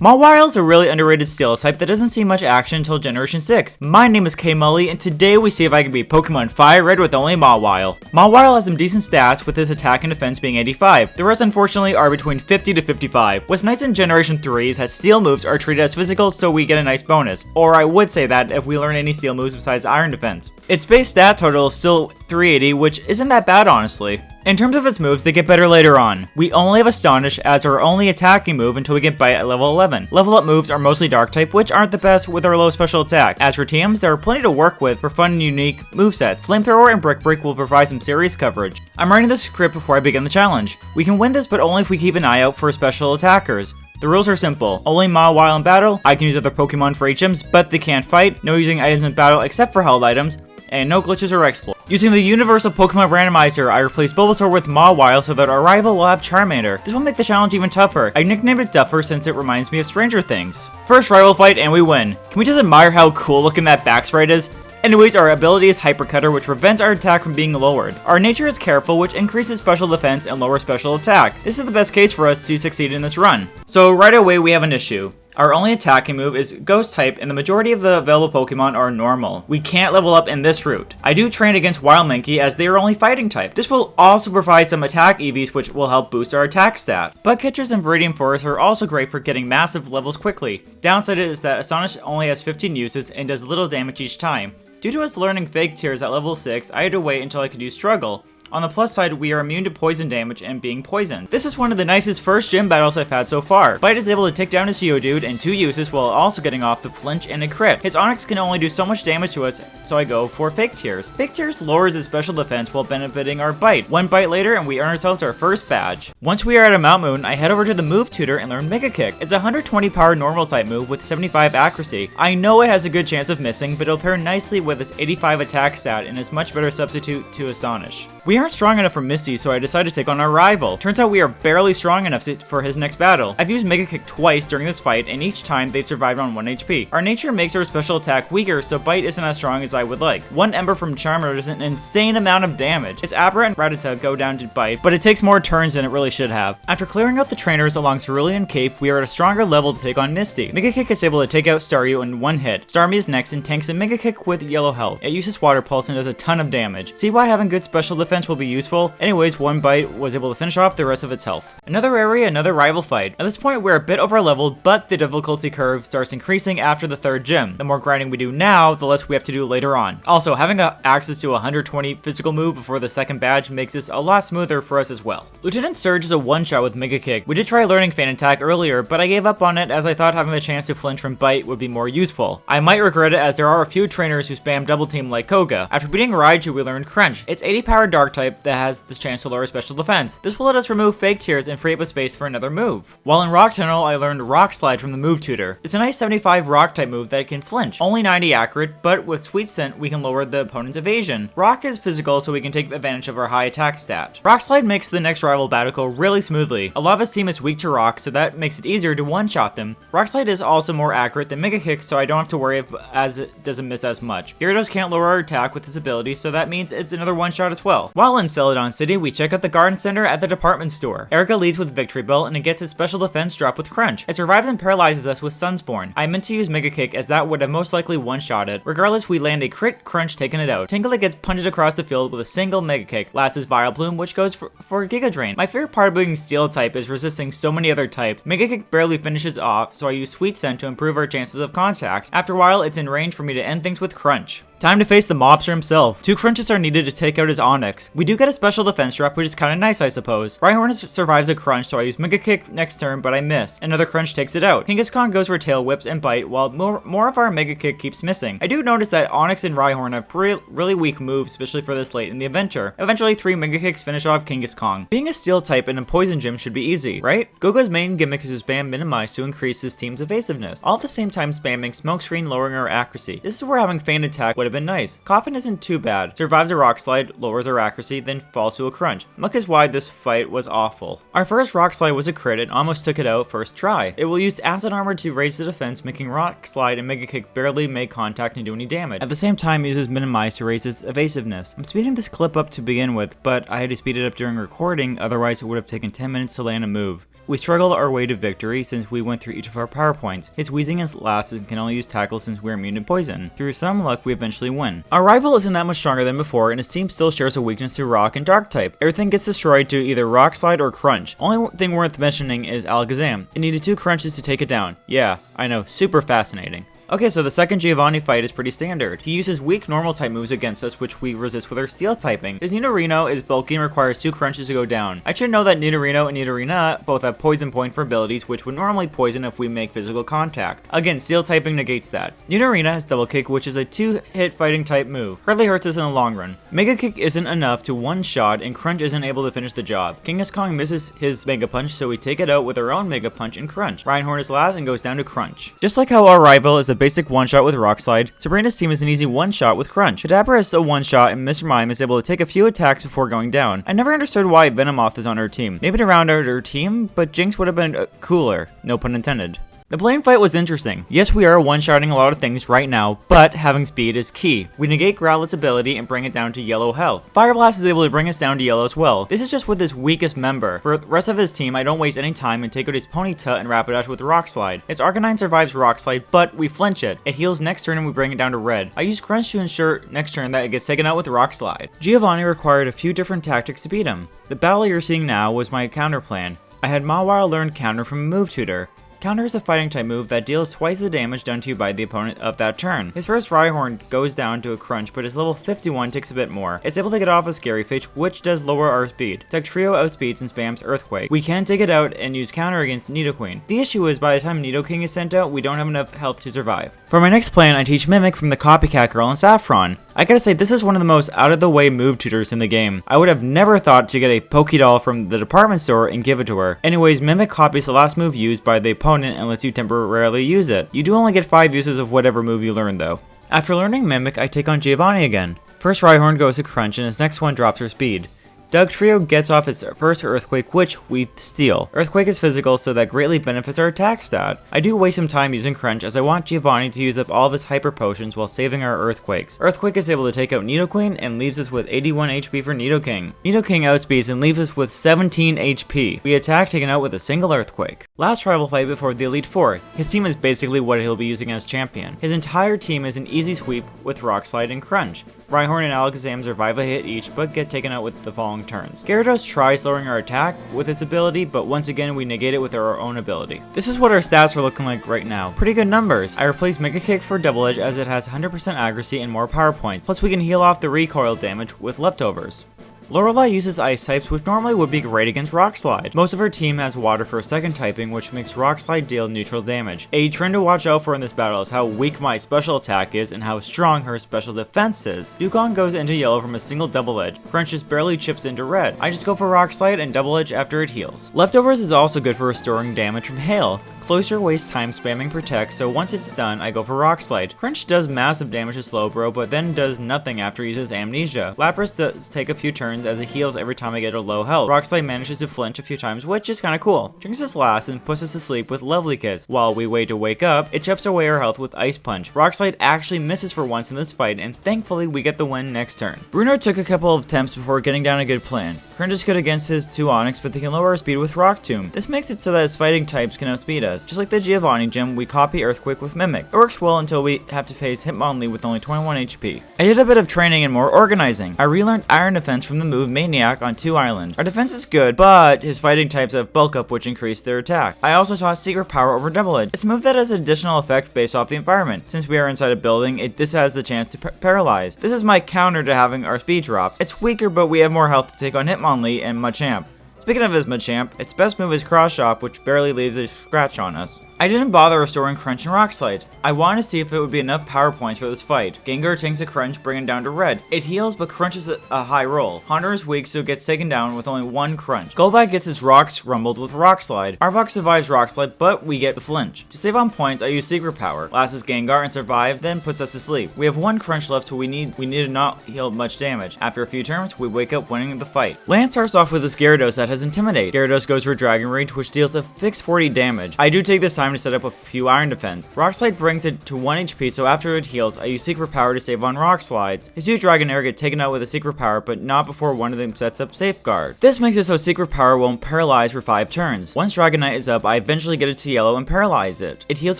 Mawile is a really underrated steel type that doesn't see much action until Generation 6. My name is K-Mully, and today we see if I can beat Pokemon Fire Red with only Mawile. Mawile has some decent stats, with his attack and defense being 85. The rest unfortunately are between 50 to 55. What's nice in Generation 3 is that steel moves are treated as physical, so we get a nice bonus. Or I would say that if we learn any steel moves besides Iron Defense. Its base stat total is still 380, which isn't that bad honestly. In terms of its moves, they get better later on. We only have Astonish as our only attacking move until we get Bite at level 11. Level up moves are mostly Dark type, which aren't the best with our low special attack. As for TMs, there are plenty to work with for fun and unique movesets. Flamethrower and Brick Break will provide some serious coverage. I'm writing the script before I begin the challenge. We can win this, but only if we keep an eye out for special attackers. The rules are simple. Only Mawile in battle. I can use other Pokemon for HMs, but they can't fight. No using items in battle except for held items. And no glitches or exploits. Using the universal Pokemon randomizer, I replaced Bulbasaur with Mawile so that our rival will have Charmander. This will make the challenge even tougher. I nicknamed it Duffer since it reminds me of Stranger Things. First rival fight and we win. Can we just admire how cool looking that back sprite is? Anyways, our ability is Hyper Cutter, which prevents our attack from being lowered. Our nature is Careful, which increases special defense and lower special attack. This is the best case for us to succeed in this run. So right away we have an issue. Our only attacking move is Ghost type, and the majority of the available Pokemon are normal. We can't level up in this route. I do train against Wild Mankey as they are only fighting type. This will also provide some attack EVs which will help boost our attack stat. Bug Catchers and Viridian Forest are also great for getting massive levels quickly. Downside is that Astonish only has 15 uses and does little damage each time. Due to us learning Fake Tears at level 6, I had to wait until I could use Struggle. On the plus side, we are immune to poison damage and being poisoned. This is one of the nicest first gym battles I've had so far. Bite is able to take down his Geodude in 2 uses while also getting off the flinch and a crit. His Onix can only do so much damage to us, so I go for Fake Tears. Fake Tears lowers his special defense while benefiting our Bite. One bite later and we earn ourselves our first badge. Once we are at a Mount Moon, I head over to the Move Tutor and learn Mega Kick. It's a 120 power normal type move with 75 accuracy. I know it has a good chance of missing, but it'll pair nicely with its 85 attack stat and is much better substitute to Astonish. We aren't strong enough for Misty, so I decided to take on our rival. Turns out we are barely strong enough for his next battle. I've used Mega Kick twice during this fight, and each time they've survived on 1 HP. Our nature makes our special attack weaker, so Bite isn't as strong as I would like. 1 Ember from Charmander does an insane amount of damage. Its Abra and Rattata go down to Bite, but it takes more turns than it really should have. After clearing out the trainers along Cerulean Cape, we are at a stronger level to take on Misty. Mega Kick is able to take out Staryu in 1 hit. Starmie is next and tanks a Mega Kick with yellow health. It uses Water Pulse and does a ton of damage. See why having good special defense will be useful? Anyways, 1 Bite was able to finish off the rest of its health. Another area, another rival fight. At this point, we're a bit over leveled, but the difficulty curve starts increasing after the 3rd gym. The more grinding we do now, the less we have to do later on. Also, having access to a 120 physical move before the 2nd badge makes this a lot smoother for us as well. Lieutenant Surge is a one-shot with Mega Kick. We did try learning Fan Attack earlier, but I gave up on it as I thought having the chance to flinch from Bite would be more useful. I might regret it as there are a few trainers who spam double team like Koga. After beating Raiju, we learned Crunch. It's 80 power Dark type that has the chance to lower special defense. This will let us remove Fake Tears and free up a space for another move. While in Rock Tunnel, I learned Rock Slide from the Move Tutor. It's a nice 75 Rock type move that can flinch. Only 90 accurate, but with Sweet Scent, we can lower the opponent's evasion. Rock is physical, so we can take advantage of our high attack stat. Rock Slide makes the next rival battle go really smoothly. A lot of his team is weak to Rock, so that makes it easier to one-shot them. Rock Slide is also more accurate than Mega Kick, so I don't have to worry as it doesn't miss as much. Gyarados can't lower our attack with his ability, so that means it's another one-shot as well. While in Celadon City, we check out the Garden Center at the department store. Erica leads with Victory Bell and it gets its special defense drop with Crunch. It survives and paralyzes us with Sunsborn. I meant to use Mega Kick as that would have most likely one-shot it. Regardless, we land a crit Crunch taking it out. Tangela gets punted across the field with a single Mega Kick. Last is Viral Plume, which goes for Giga Drain. My favorite part of being Steel type is resisting so many other types. Mega Kick barely finishes off, so I use Sweet Scent to improve our chances of contact. After a while, it's in range for me to end things with Crunch. Time to face the mobster himself. 2 Crunches are needed to take out his Onix. We do get a special defense drop, which is kinda nice I suppose. Rhyhorn survives a Crunch, so I use Mega Kick next turn, but I miss. Another Crunch takes it out. Kangaskhan goes for Tail Whips and Bite, while more of our Mega Kick keeps missing. I do notice that Onix and Rhyhorn have really weak moves, especially for this late in the adventure. Eventually, 3 Mega Kicks finish off Kangaskhan. Being a Steel type in a Poison Gym should be easy, right? Gogo's main gimmick is to spam Minimize to increase his team's evasiveness, all at the same time spamming Smokescreen, lowering our accuracy. This is where having Feint Attack would have been nice. Coffin isn't too bad. Survives a Rock Slide, lowers our accuracy, then falls to a Crunch. Muck is why this fight was awful. Our first Rock Slide was a crit and almost took it out first try. It will use Acid Armor to raise the defense, making Rock Slide and Mega Kick barely make contact and do any damage. At the same time, it uses Minimize to raise its evasiveness. I'm speeding this clip up to begin with, but I had to speed it up during recording, otherwise it would have taken 10 minutes to land a move. We struggled our way to victory since we went through each of our power points. His wheezing is last and can only use tackle since we're immune to poison. Through some luck, we eventually win. Our rival isn't that much stronger than before, and his team still shares a weakness to rock and dark type. Everything gets destroyed to either rock slide or crunch. Only thing worth mentioning is Alakazam. It needed 2 crunches to take it down. Yeah, I know, super fascinating. Okay, so the second Giovanni fight is pretty standard. He uses weak normal type moves against us, which we resist with our steel typing. His Nidorino is bulky and requires 2 crunches to go down. I should know that Nidorino and Nidorina both have poison point for abilities, which would normally poison if we make physical contact. Again, steel typing negates that. Nidorina has double kick, which is a 2-hit fighting type move. Hardly hurts us in the long run. Mega kick isn't enough to one-shot, and crunch isn't able to finish the job. Kangaskhan misses his mega punch, so we take it out with our own mega punch and crunch. Rhyhorn is last and goes down to crunch. Just like how our rival is a basic one-shot with Rock Slide, Sabrina's team is an easy one-shot with Crunch. Kadabra is a one-shot, and Mr. Mime is able to take a few attacks before going down. I never understood why Venomoth is on her team. Maybe to round out her team, but Jinx would have been cooler. No pun intended. The plane fight was interesting. Yes, we are one-shotting a lot of things right now, but having speed is key. We negate Growlithe's ability and bring it down to yellow health. Fire Blast is able to bring us down to yellow as well. This is just with his weakest member. For the rest of his team, I don't waste any time and take out his Ponyta and Rapidash with Rock Slide. His Arcanine survives Rock Slide, but we flinch it. It heals next turn and we bring it down to red. I use Crunch to ensure next turn that it gets taken out with Rock Slide. Giovanni required a few different tactics to beat him. The battle you're seeing now was my counter plan. I had Mawile learn counter from a move tutor. Counter is a fighting type move that deals twice the damage done to you by the opponent of that turn. His first Rhyhorn goes down to a crunch, but his level 51 takes a bit more. It's able to get off a Scary Face, which does lower our speed. Trio outspeeds and spams Earthquake. We can take it out and use counter against Nidoqueen. The issue is by the time Nidoking is sent out, we don't have enough health to survive. For my next plan, I teach Mimic from the Copycat Girl in Saffron. I gotta say, this is one of the most out-of-the-way move tutors in the game. I would have never thought to get a Pokédoll from the department store and give it to her. Anyways, Mimic copies the last move used by the opponent and lets you temporarily use it. You do only get 5 uses of whatever move you learn though. After learning Mimic, I take on Giovanni again. First Rhyhorn goes to Crunch and his next one drops her speed. Dugtrio gets off its first Earthquake, which we steal. Earthquake is physical, so that greatly benefits our attack stat. I do waste some time using Crunch as I want Giovanni to use up all of his Hyper Potions while saving our Earthquakes. Earthquake is able to take out Nidoqueen and leaves us with 81 HP for Nidoking. Nidoking outspeeds and leaves us with 17 HP. We attack taken out with a single Earthquake. Last rival fight before the Elite Four. His team is basically what he'll be using as champion. His entire team is an easy sweep with Rock Slide and Crunch. Rhyhorn and Alakazam survive a hit each, but get taken out with the following turns. Gyarados tries lowering our attack with its ability, but once again we negate it with our own ability. This is what our stats are looking like right now. Pretty good numbers. I replaced Mega Kick for Double Edge as it has 100% accuracy and more power points, plus we can heal off the recoil damage with leftovers. Lorelei uses ice types, which normally would be great against Rock Slide. Most of her team has water for a second typing, which makes Rock Slide deal neutral damage. A trend to watch out for in this battle is how weak my special attack is and how strong her special defense is. Dugong goes into yellow from a single double edge. Crunch just barely chips into red. I just go for Rock Slide and double edge after it heals. Leftovers is also good for restoring damage from hail. Closer wastes time spamming Protect, so once it's done, I go for Rock Slide. Crunch does massive damage to Slowbro, but then does nothing after he uses Amnesia. Lapras does take a few turns as it heals every time I get a low health. Rock Slide manages to flinch a few times, which is kinda cool. Drinks us last and puts us to sleep with Lovely Kiss. While we wait to wake up, it chips away our health with Ice Punch. Rock Slide actually misses for once in this fight, and thankfully we get the win next turn. Bruno took a couple of attempts before getting down a good plan. Crunch is good against his 2 Onix, but they can lower our speed with Rock Tomb. This makes it so that his fighting types can outspeed us. Just like the Giovanni gym, we copy Earthquake with Mimic. It works well until we have to face Hitmonlee with only 21 HP. I did a bit of training and more organizing. I relearned Iron Defense from the move Maniac on 2 Island. Our defense is good, but his fighting types have Bulk Up, which increase their attack. I also taught Secret Power over Double Edge. It's a move that has an additional effect based off the environment. Since we are inside a building, this has the chance to paralyze. This is my counter to having our speed drop. It's weaker, but we have more health to take on Hitmonlee and Machamp. Speaking of his Machamp, its best move is Cross Chop, which barely leaves a scratch on us. I didn't bother restoring Crunch and Rock Slide. I wanted to see if it would be enough power points for this fight. Gengar tanks a Crunch, bringing down to red. It heals, but Crunch is a high roll. Houndour is weak, so it gets taken down with only 1 Crunch. Golbat gets its rocks rumbled with Rock Slide. Arbok survives Rock Slide, but we get the flinch. To save on points, I use Secret Power. Lasts Gengar and survive, then puts us to sleep. We have 1 Crunch left, so we need to not heal much damage. After a few turns, we wake up winning the fight. Lance starts off with this Gyarados that has Intimidate. Gyarados goes for Dragon Rage, which deals a fixed 40 damage. I do take this time time to set up a few Iron Defense. Rock Slide brings it to 1 HP, so after it heals, I use Secret Power to save on Rock Slides. His two Dragonair get taken out with a Secret Power, but not before one of them sets up Safeguard. This makes it so Secret Power won't paralyze for 5 turns. Once Dragonite is up, I eventually get it to yellow and paralyze it. It heals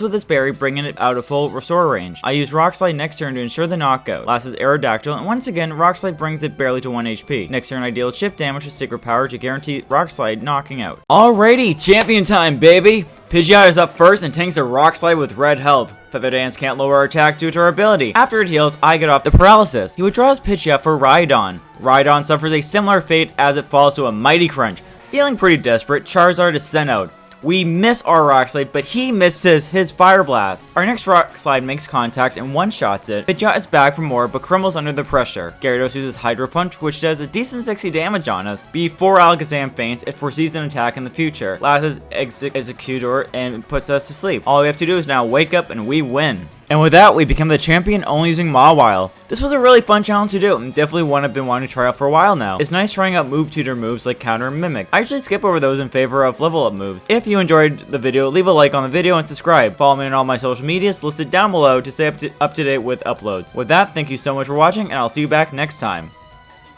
with its berry, bringing it out of full restore range. I use Rock Slide next turn to ensure the knockout. Last is Aerodactyl, and once again, Rock Slide brings it barely to 1 HP. Next turn, I deal chip damage with Secret Power to guarantee Rock Slide knocking out. Alrighty, champion time, baby! Pidgeot is up first and tanks a Rock Slide with red health. Feather Dance can't lower our attack due to our ability. After it heals, I get off the paralysis. He withdraws Pidgeot for Rhydon. Rhydon suffers a similar fate as it falls to a Mighty Crunch. Feeling pretty desperate, Charizard is sent out. We miss our Rock Slide, but he misses his Fire Blast. Our next Rock Slide makes contact and one-shots it. Pidgeot is back for more, but crumbles under the pressure. Gyarados uses Hydro Punch, which does a decent 60 damage on us. Before Alakazam faints, it foresees an attack in the future. Last is Executor and puts us to sleep. All we have to do is now wake up and we win. And with that, we become the champion only using Mawile. This was a really fun challenge to do, and definitely one I've been wanting to try out for a while now. It's nice trying out move tutor moves like Counter and Mimic. I actually skip over those in favor of level up moves. If you enjoyed the video, leave a like on the video and subscribe. Follow me on all my social medias listed down below to stay up to date with uploads. With that, thank you so much for watching, and I'll see you back next time.